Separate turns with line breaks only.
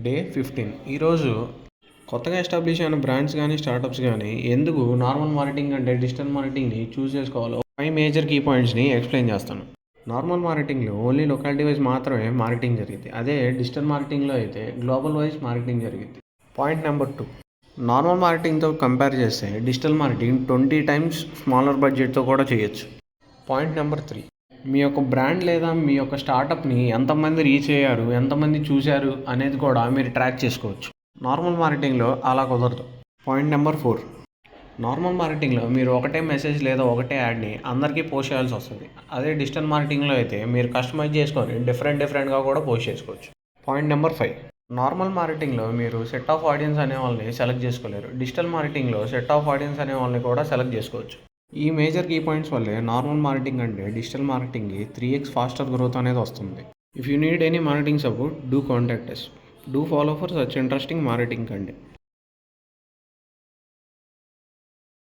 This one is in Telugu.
డే 15 ఈరోజు కొత్తగా ఎస్టాబ్లిష్ అయిన బ్రాండ్స్ కానీ స్టార్టప్స్ కానీ ఎందుకు నార్మల్ మార్కెటింగ్ అంటే డిజిటల్ మార్కెటింగ్ని చూస్ చేసుకోవాలో 5 మేజర్ కీ పాయింట్స్ని ఎక్స్ప్లెయిన్ చేస్తాను. నార్మల్ మార్కెటింగ్లో ఓన్లీ లొకాలిటీ వైజ్ మాత్రమే మార్కెటింగ్ జరిగింది. అదే డిజిటల్ మార్కెటింగ్లో అయితే గ్లోబల్ వైజ్ మార్కెటింగ్ జరిగింది. పాయింట్ నెంబర్ 2, నార్మల్ మార్కెటింగ్తో కంపేర్ చేస్తే డిజిటల్ మార్కెటింగ్ 20 టైమ్స్ స్మాలర్ బడ్జెట్తో కూడా చేయొచ్చు. పాయింట్ నెంబర్ 3, మీ యొక్క బ్రాండ్ లేదా మీ యొక్క స్టార్టప్ని ఎంతమంది రీచ్ అయ్యారు, ఎంతమంది చూశారు అనేది కూడా మీరు ట్రాక్ చేసుకోవచ్చు. నార్మల్ మార్కెటింగ్లో అలా కుదరదు. పాయింట్ నెంబర్ 4, నార్మల్ మార్కెటింగ్లో మీరు ఒకటే మెసేజ్ లేదా ఒకటే యాడ్ని అందరికీ పోస్ట్ చేయాల్సి వస్తుంది. అదే డిజిటల్ మార్కెటింగ్లో అయితే మీరు కస్టమైజ్ చేసుకొని డిఫరెంట్గా కూడా పోస్ట్ చేసుకోవచ్చు. పాయింట్ నెంబర్ 5, నార్మల్ మార్కెటింగ్లో మీరు సెట్ ఆఫ్ ఆడియన్స్ అనే వాళ్ళని సెలెక్ట్ చేసుకోలేరు. డిజిటల్ మార్కెటింగ్లో సెట్ ఆఫ్ ఆడియన్స్ అనే వాళ్ళని కూడా సెలెక్ట్ చేసుకోవచ్చు. ఈ మేజర్ కీ పాయింట్స్ వల్లే నార్మల్ మార్కెటింగ్ అంటే డిజిటల్ మార్కెటింగ్కి 3x ఫాస్టర్ గ్రోత్ అనేది వస్తుంది. If you need any marketing support, do contact us. Do follow for such interesting marketing content.